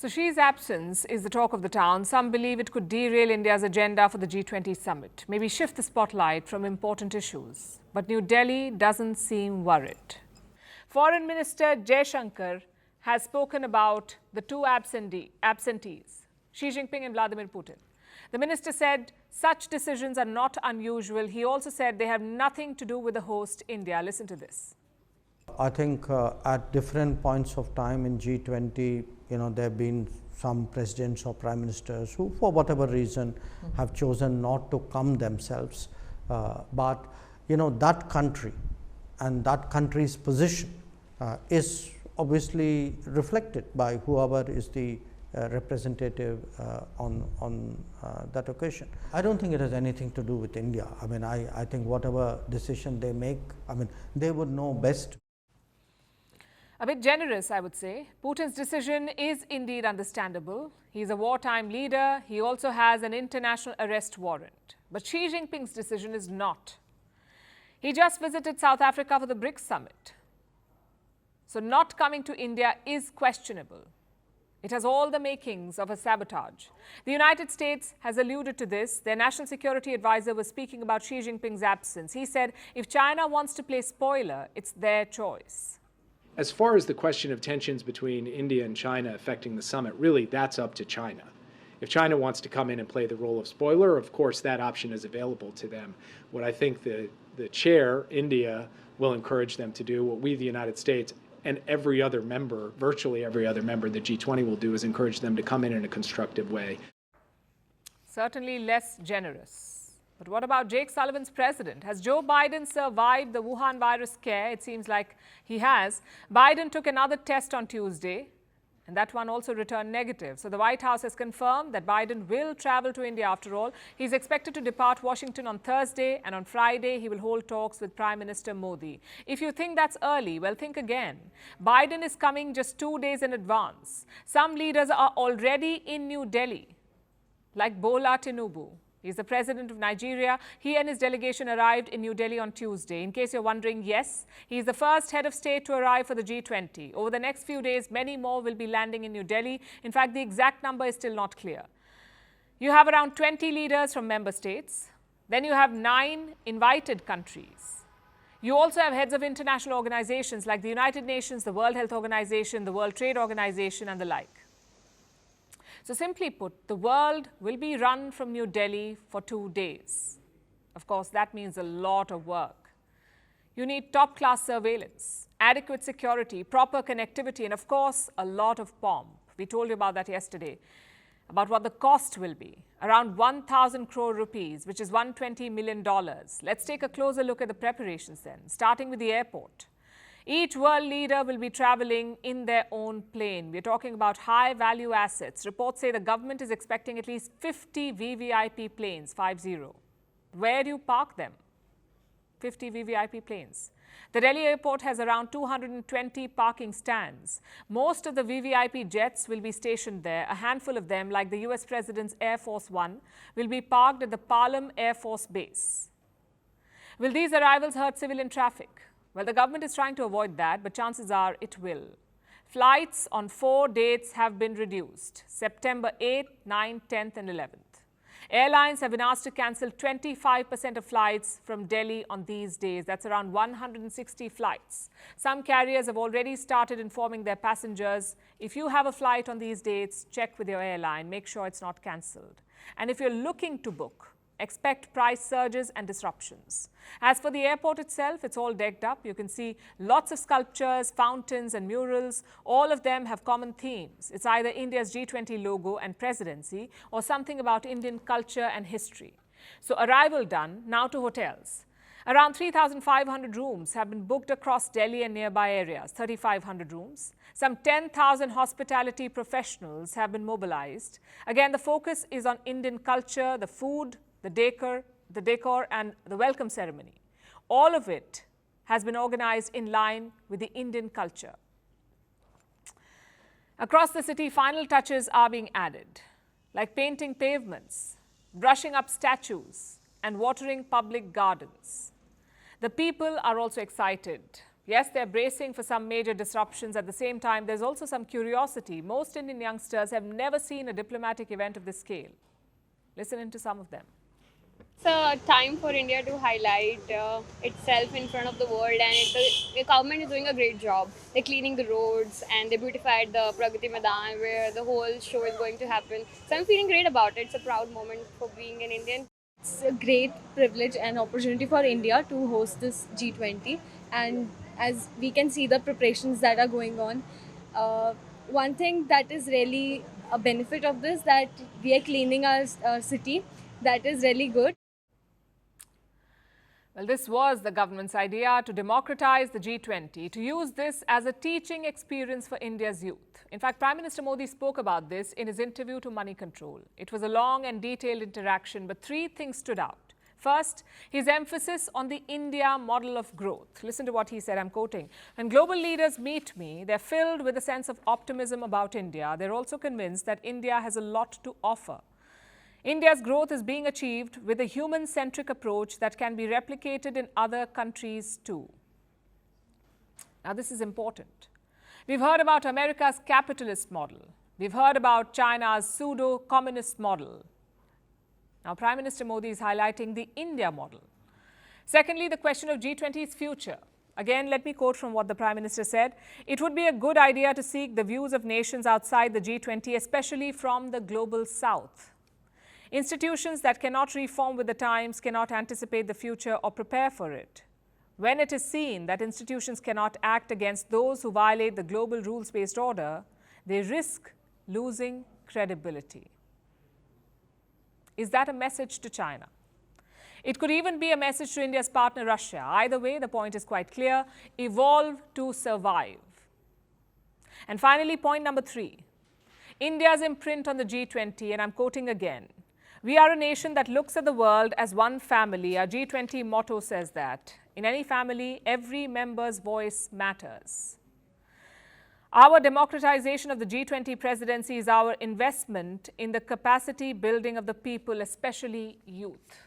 So Xi's absence is the talk of the town. Some believe it could derail India's agenda for the G20 summit, maybe shift the spotlight from important issues. But New Delhi doesn't seem worried. Foreign Minister Jaishankar has spoken about the two absentees, Xi Jinping and Vladimir Putin. The minister said such decisions are not unusual. He also said they have nothing to do with the host, India. Listen to this. I think at different points of time in G20, there have been some presidents or prime ministers who, for whatever reason, have chosen not to come themselves. But that country and that country's position is obviously reflected by whoever is the representative on that occasion. I don't think it has anything to do with India. I think whatever decision they make, they would know best. A bit generous, I would say. Putin's decision is indeed understandable. He's a wartime leader. He also has an international arrest warrant. But Xi Jinping's decision is not. He just visited South Africa for the BRICS summit. So not coming to India is questionable. It has all the makings of a sabotage. The United States has alluded to this. Their national security advisor was speaking about Xi Jinping's absence. He said, if China wants to play spoiler, it's their choice. As far as the question of tensions between India and China affecting the summit, really that's up to China. If China wants to come in and play the role of spoiler, of course that option is available to them. What I think the chair, India, will encourage them to do, what we, the United States, and every other member, virtually every other member of the G20 will do, is encourage them to come in a constructive way. Certainly less generous. But what about Jake Sullivan's president? Has Joe Biden survived the Wuhan virus scare? It seems like he has. Biden took another test on Tuesday, and that one also returned negative. So the White House has confirmed that Biden will travel to India after all. He's expected to depart Washington on Thursday, and on Friday he will hold talks with Prime Minister Modi. If you think that's early, well, think again. Biden is coming just 2 days in advance. Some leaders are already in New Delhi, like Bola Tinubu. He's the president of Nigeria. He and his delegation arrived in New Delhi on Tuesday. In case you're wondering, yes, he's the first head of state to arrive for the G20. Over the next few days, many more will be landing in New Delhi. In fact, the exact number is still not clear. You have around 20 leaders from member states. Then you have 9 invited countries. You also have heads of international organizations like the United Nations, the World Health Organization, the World Trade Organization, and the like. So simply put, the world will be run from New Delhi for 2 days. Of course, that means a lot of work. You need top-class surveillance, adequate security, proper connectivity, and of course, a lot of pomp. We told you about that yesterday, about what the cost will be. Around 1,000 crore rupees, which is $120 million. Let's take a closer look at the preparations then, starting with the airport. Each world leader will be traveling in their own plane. We're talking about high-value assets. Reports say the government is expecting at least 50 VVIP planes, 50. Where do you park them? 50 VVIP planes. The Delhi airport has around 220 parking stands. Most of the VVIP jets will be stationed there. A handful of them, like the US President's Air Force One, will be parked at the Palam Air Force Base. Will these arrivals hurt civilian traffic? Well, the government is trying to avoid that, but chances are it will. Flights on 4 dates have been reduced: September 8th, 9th, 10th and 11th. Airlines have been asked to cancel 25% of flights from Delhi on these days. That's around 160 flights. Some carriers have already started informing their passengers, if you have a flight on these dates, check with your airline, make sure it's not cancelled. And if you're looking to book, expect price surges and disruptions. As for the airport itself, it's all decked up. You can see lots of sculptures, fountains and murals. All of them have common themes. It's either India's G20 logo and presidency or something about Indian culture and history. So arrival done, now to hotels. Around 3,500 rooms have been booked across Delhi and nearby areas, 3,500 rooms. Some 10,000 hospitality professionals have been mobilized. Again, the focus is on Indian culture, the food, the decor and the welcome ceremony. All of it has been organized in line with the Indian culture. Across the city, final touches are being added, like painting pavements, brushing up statues, and watering public gardens. The people are also excited. Yes, they're bracing for some major disruptions. At the same time, there's also some curiosity. Most Indian youngsters have never seen a diplomatic event of this scale. Listen into some of them. It's a time for India to highlight itself in front of the world, and the government is doing a great job. They're cleaning the roads and they beautified the Pragati Maidan where the whole show is going to happen. So I'm feeling great about it. It's a proud moment for being an Indian. It's a great privilege and opportunity for India to host this G20, and as we can see the preparations that are going on, one thing that is really a benefit of this, that we are cleaning our city, that is really good. Well, this was the government's idea to democratize the G20, to use this as a teaching experience for India's youth. In fact, Prime Minister Modi spoke about this in his interview to Money Control. It was a long and detailed interaction, but three things stood out. First, his emphasis on the India model of growth. Listen to what he said, I'm quoting. When global leaders meet me, they're filled with a sense of optimism about India. They're also convinced that India has a lot to offer. India's growth is being achieved with a human-centric approach that can be replicated in other countries too. Now, this is important. We've heard about America's capitalist model. We've heard about China's pseudo-communist model. Now, Prime Minister Modi is highlighting the India model. Secondly, the question of G20's future. Again, let me quote from what the Prime Minister said. It would be a good idea to seek the views of nations outside the G20, especially from the global south. Institutions that cannot reform with the times cannot anticipate the future or prepare for it. When it is seen that institutions cannot act against those who violate the global rules-based order, they risk losing credibility. Is that a message to China? It could even be a message to India's partner Russia. Either way, the point is quite clear: evolve to survive. And finally, point number 3. India's imprint on the G20, and I'm quoting again. We are a nation that looks at the world as one family. Our G20 motto says that. In any family, every member's voice matters. Our democratization of the G20 presidency is our investment in the capacity building of the people, especially youth.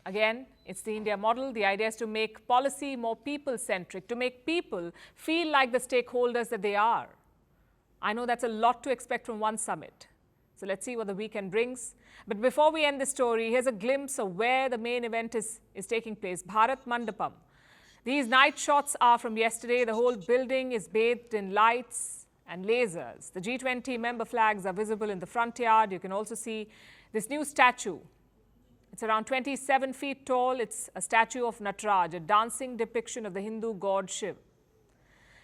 Again, it's the India model. The idea is to make policy more people-centric, to make people feel like the stakeholders that they are. I know that's a lot to expect from one summit. So let's see what the weekend brings. But before we end the story, here's a glimpse of where the main event is taking place, Bharat Mandapam. These night shots are from yesterday. The whole building is bathed in lights and lasers. The G20 member flags are visible in the front yard. You can also see this new statue. It's around 27 feet tall. It's a statue of Nataraj, a dancing depiction of the Hindu god Shiv.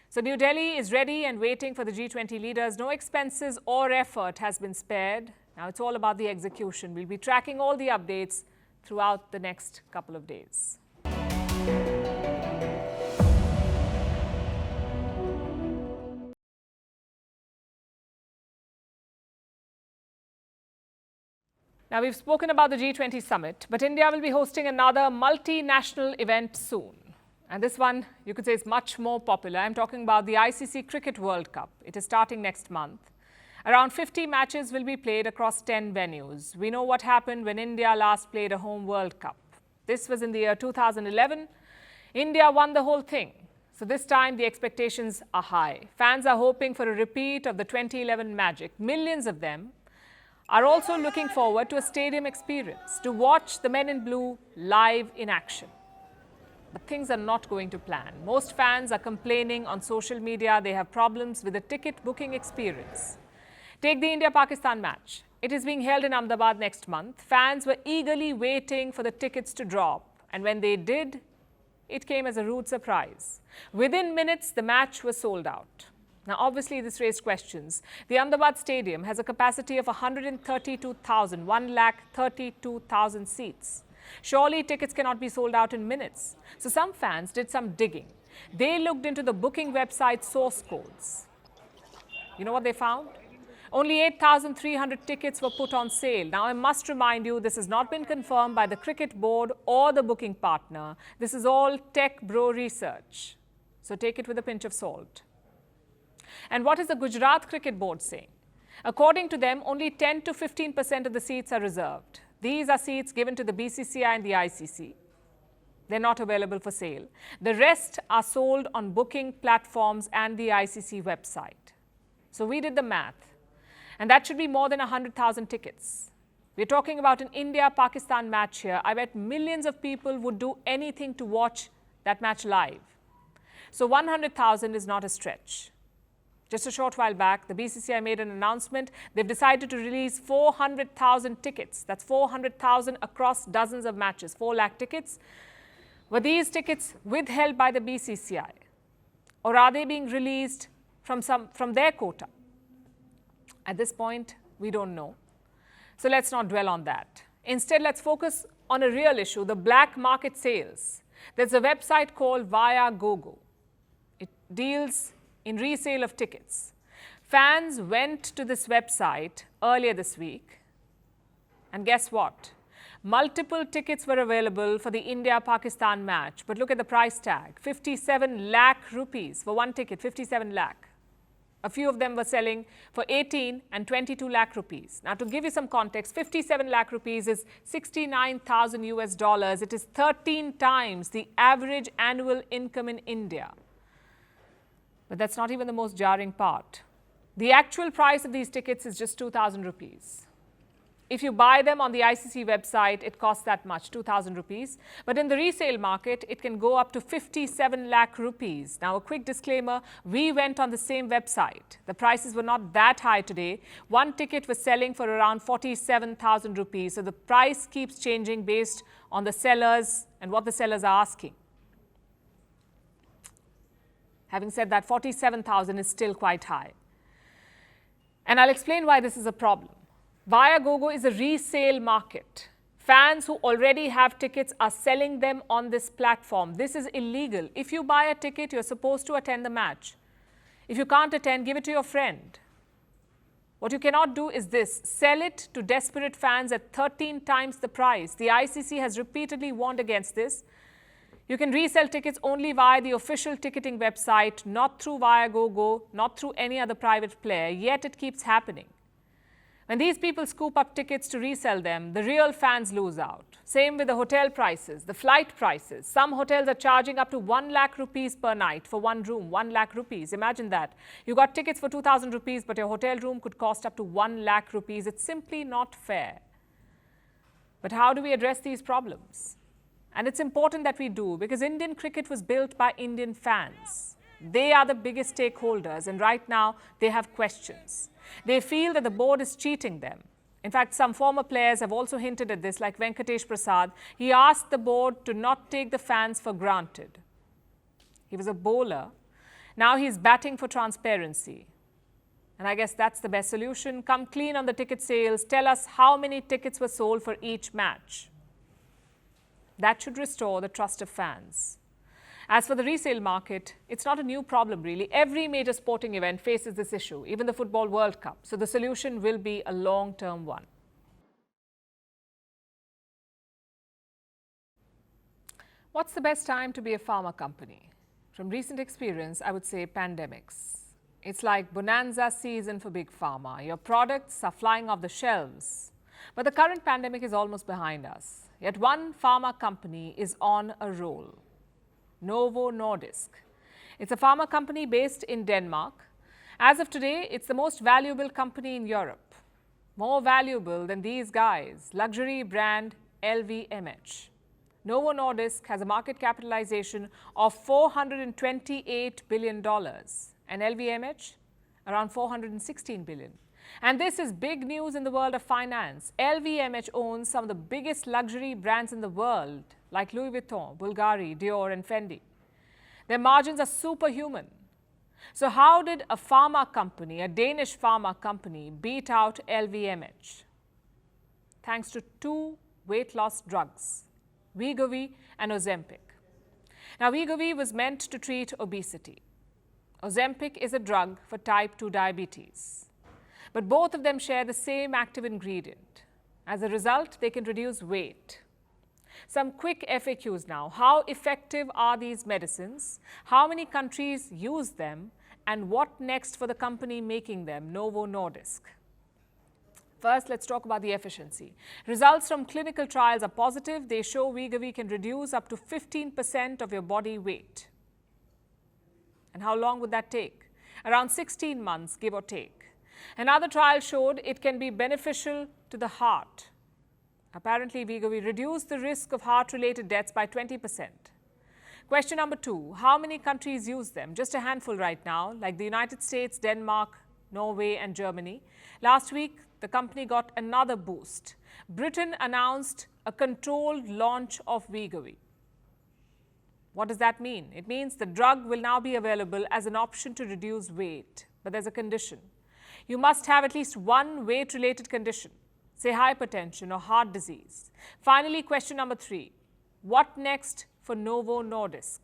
So New Delhi is ready and waiting for the G20 leaders. No expenses or effort has been spared. Now it's all about the execution. We'll be tracking all the updates throughout the next couple of days. Now, we've spoken about the G20 summit, but India will be hosting another multinational event soon. And this one, you could say, is much more popular. I'm talking about the ICC Cricket World Cup. It is starting next month. Around 50 matches will be played across 10 venues. We know what happened when India last played a home World Cup. This was in the year 2011. India won the whole thing. So this time, the expectations are high. Fans are hoping for a repeat of the 2011 magic. Millions of them are also looking forward to a stadium experience, to watch the men in blue live in action. But things are not going to plan. Most fans are complaining on social media they have problems with the ticket booking experience. Take the India-Pakistan match. It is being held in Ahmedabad next month. Fans were eagerly waiting for the tickets to drop. And when they did, it came as a rude surprise. Within minutes, the match was sold out. Now, obviously, this raised questions. The Ahmedabad Stadium has a capacity of 132,000 seats. Surely, tickets cannot be sold out in minutes. So, some fans did some digging. They looked into the booking website source codes. You know what they found? Only 8,300 tickets were put on sale. Now, I must remind you, this has not been confirmed by the cricket board or the booking partner. This is all tech bro research. So, take it with a pinch of salt. And what is the Gujarat Cricket Board saying? According to them, only 10 to 15% of the seats are reserved. These are seats given to the BCCI and the ICC. They're not available for sale. The rest are sold on booking platforms and the ICC website. So we did the math, and that should be more than 100,000 tickets. We're talking about an India-Pakistan match here. I bet millions of people would do anything to watch that match live. So 100,000 is not a stretch. Just a short while back, the BCCI made an announcement. They've decided to release 400,000 tickets. That's 400,000 across dozens of matches, 4 lakh tickets. Were these tickets withheld by the BCCI? Or are they being released from their quota? At this point, we don't know. So let's not dwell on that. Instead, let's focus on a real issue, the black market sales. There's a website called Viagogo. It deals in resale of tickets. Fans went to this website earlier this week, and guess what? Multiple tickets were available for the India-Pakistan match, but look at the price tag, 57 lakh rupees for one ticket, 57 lakh. A few of them were selling for 18 and 22 lakh rupees. Now, to give you some context, 57 lakh rupees is 69,000 US dollars. It is 13 times the average annual income in India. But that's not even the most jarring part. The actual price of these tickets is just 2,000 rupees. If you buy them on the ICC website, it costs that much, 2,000 rupees. But in the resale market, it can go up to 57 lakh rupees. Now, a quick disclaimer, we went on the same website. The prices were not that high today. One ticket was selling for around 47,000 rupees. So the price keeps changing based on the sellers and what the sellers are asking. Having said that, 47,000 is still quite high. And I'll explain why this is a problem. Viagogo is a resale market. Fans who already have tickets are selling them on this platform. This is illegal. If you buy a ticket, you're supposed to attend the match. If you can't attend, give it to your friend. What you cannot do is this, sell it to desperate fans at 13 times the price. The ICC has repeatedly warned against this. You can resell tickets only via the official ticketing website, not through Viagogo, not through any other private player, yet it keeps happening. When these people scoop up tickets to resell them, the real fans lose out. Same with the hotel prices, the flight prices. Some hotels are charging up to 1 lakh rupees per night for one room, 1 lakh rupees. Imagine that. You got tickets for 2,000 rupees, but your hotel room could cost up to 1 lakh rupees. It's simply not fair. But how do we address these problems? And it's important that we do, because Indian cricket was built by Indian fans. They are the biggest stakeholders, and right now they have questions. They feel that the board is cheating them. In fact, some former players have also hinted at this, like Venkatesh Prasad. He asked the board to not take the fans for granted. He was a bowler. Now he's batting for transparency. And I guess that's the best solution. Come clean on the ticket sales. Tell us how many tickets were sold for each match. That should restore the trust of fans. As for the resale market, it's not a new problem really. Every major sporting event faces this issue, even the Football World Cup. So the solution will be a long-term one. What's the best time to be a pharma company? From recent experience, I would say pandemics. It's like bonanza season for big pharma. Your products are flying off the shelves. But the current pandemic is almost behind us. Yet one pharma company is on a roll. Novo Nordisk. It's a pharma company based in Denmark. As of today, it's the most valuable company in Europe. More valuable than these guys, luxury brand LVMH. Novo Nordisk has a market capitalization of $428 billion and LVMH around $416 billion. And this is big news in the world of finance. LVMH owns some of the biggest luxury brands in the world, like Louis Vuitton, Bulgari, Dior, and Fendi. Their margins are superhuman. So how did a pharma company, a Danish pharma company, beat out LVMH? Thanks to two weight loss drugs, Wegovy and Ozempic. Now, Wegovy was meant to treat obesity. Ozempic is a drug for type 2 diabetes. But both of them share the same active ingredient. As a result, they can reduce weight. Some quick FAQs now. How effective are these medicines? How many countries use them? And what next for the company making them, Novo Nordisk? First, let's talk about the efficiency. Results from clinical trials are positive. They show Wegovy can reduce up to 15% of your body weight. And how long would that take? Around 16 months, give or take. Another trial showed it can be beneficial to the heart. Apparently, Wegovy reduced the risk of heart-related deaths by 20%. Question number 2, how many countries use them? Just a handful right now, like the United States, Denmark, Norway and Germany. Last week, the company got another boost. Britain announced a controlled launch of Wegovy. What does that mean? It means the drug will now be available as an option to reduce weight. But there's a condition. You must have at least one weight-related condition, say hypertension or heart disease. Finally, question number 3. What next for Novo Nordisk?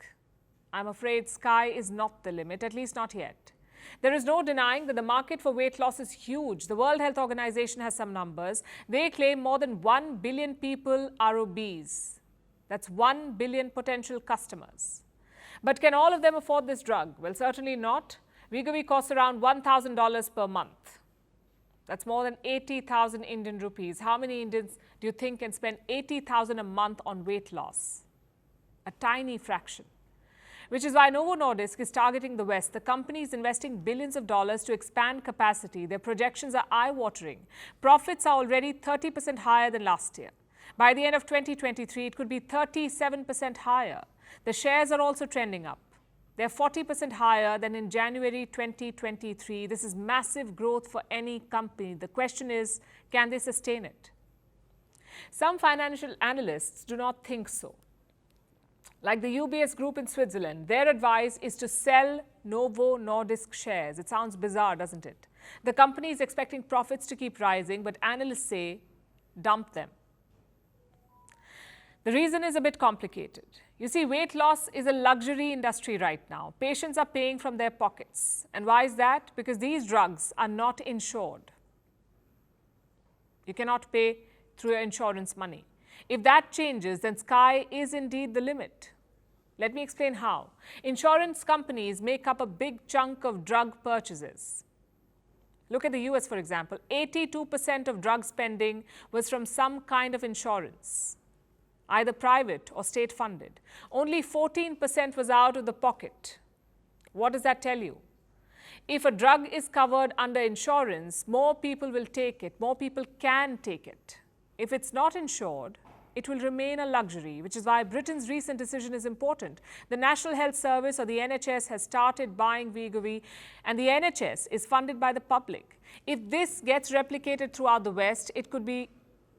I'm afraid sky is not the limit, at least not yet. There is no denying that the market for weight loss is huge. The World Health Organization has some numbers. They claim more than 1 billion people are obese. That's 1 billion potential customers. But can all of them afford this drug? Well, certainly not. Wegovy costs around $1,000 per month. That's more than 80,000 Indian rupees. How many Indians do you think can spend 80,000 a month on weight loss? A tiny fraction. Which is why Novo Nordisk is targeting the West. The company is investing billions of dollars to expand capacity. Their projections are eye-watering. Profits are already 30% higher than last year. By the end of 2023, it could be 37% higher. The shares are also trending up. They're 40% higher than in January 2023. This is massive growth for any company. The question is, can they sustain it? Some financial analysts do not think so. Like the UBS group in Switzerland, their advice is to sell Novo Nordisk shares. It sounds bizarre, doesn't it? The company is expecting profits to keep rising, but analysts say, dump them. The reason is a bit complicated. You see, weight loss is a luxury industry right now. Patients are paying from their pockets. And why is that? Because these drugs are not insured. You cannot pay through your insurance money. If that changes, then sky is indeed the limit. Let me explain how. Insurance companies make up a big chunk of drug purchases. Look at the US, for example. 82% of drug spending was from some kind of insurance, either private or state-funded. Only 14% was out of the pocket. What does that tell you? If a drug is covered under insurance, more people will take it. More people can take it. If it's not insured, it will remain a luxury, which is why Britain's recent decision is important. The National Health Service, or the NHS, has started buying Wegovy, and the NHS is funded by the public. If this gets replicated throughout the West, it could be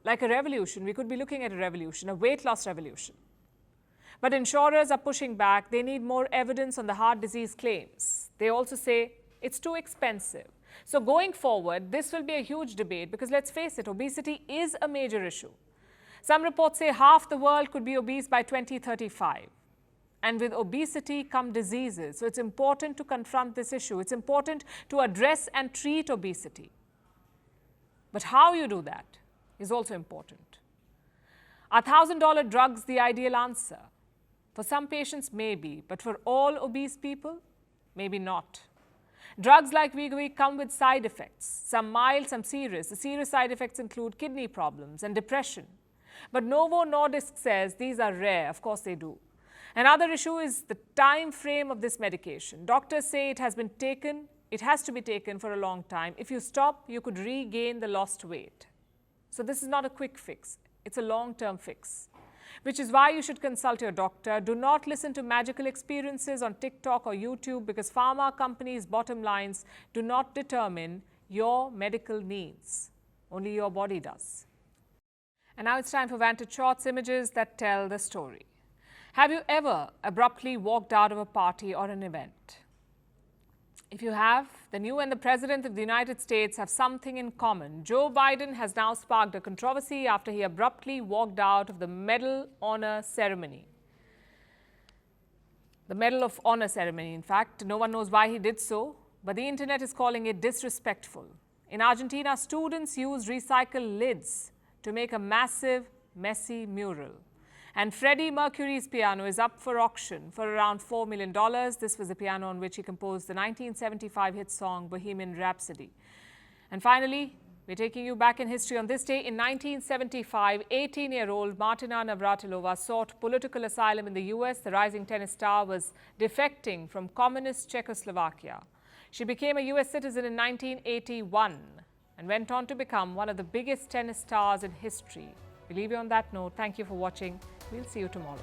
like a revolution. We could be looking at a revolution, a weight loss revolution. But insurers are pushing back. They need more evidence on the heart disease claims. They also say it's too expensive. So going forward, this will be a huge debate because let's face it, obesity is a major issue. Some reports say half the world could be obese by 2035. And with obesity come diseases. So it's important to confront this issue. It's important to address and treat obesity. But how you do that is also important. Are $1,000 drugs the ideal answer? For some patients, maybe. But for all obese people, maybe not. Drugs like Wegovy come with side effects, some mild, some serious. The serious side effects include kidney problems and depression. But Novo Nordisk says these are rare. Of course they do. Another issue is the time frame of this medication. Doctors say it has to be taken for a long time. If you stop, you could regain the lost weight. So this is not a quick fix. It's a long-term fix, which is why you should consult your doctor. Do not listen to magical experiences on TikTok or YouTube because pharma companies' bottom lines do not determine your medical needs. Only your body does. And now it's time for Vantage Shorts, images that tell the story. Have you ever abruptly walked out of a party or an event? If you have, then you and the President of the United States have something in common. Joe Biden has now sparked a controversy after he abruptly walked out of the Medal Honor ceremony. The Medal of Honor ceremony, in fact. No one knows why he did so, but the internet is calling it disrespectful. In Argentina, students use recycled lids to make a massive, messy mural. And Freddie Mercury's piano is up for auction for around $4 million. This was the piano on which he composed the 1975 hit song Bohemian Rhapsody. And finally, We're taking you back in history. On this day in 1975, 18-year-old Martina Navratilova sought political asylum in the US. The rising tennis star was defecting from communist Czechoslovakia. She became a US citizen in 1981 and went on to become one of the biggest tennis stars in history. We leave you on that note. Thank you for watching. We'll see you tomorrow.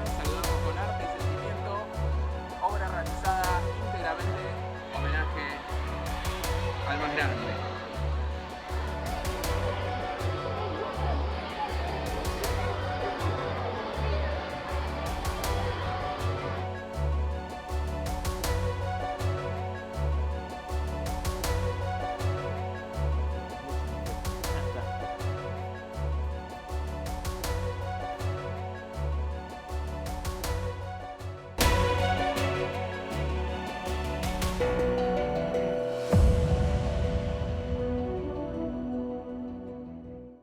Saludamos con arte y sentimiento, obra realizada íntegramente, homenaje al más grande.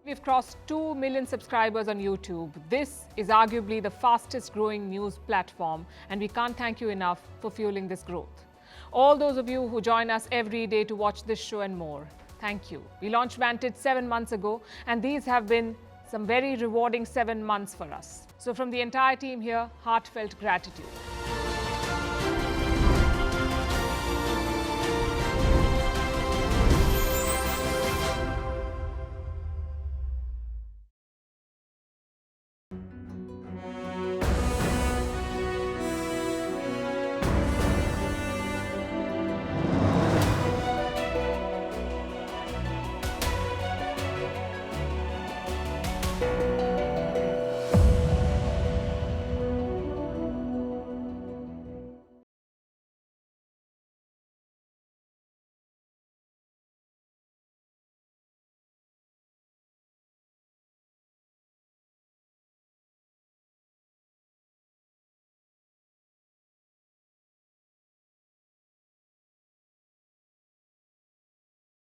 We've crossed 2 million subscribers on YouTube. This is arguably the fastest growing news platform, and we can't thank you enough for fueling this growth. All those of you who join us every day to watch this show and more, thank you. We launched Vantage 7 months ago, and these have been some very rewarding 7 months for us. So from the entire team here, heartfelt gratitude.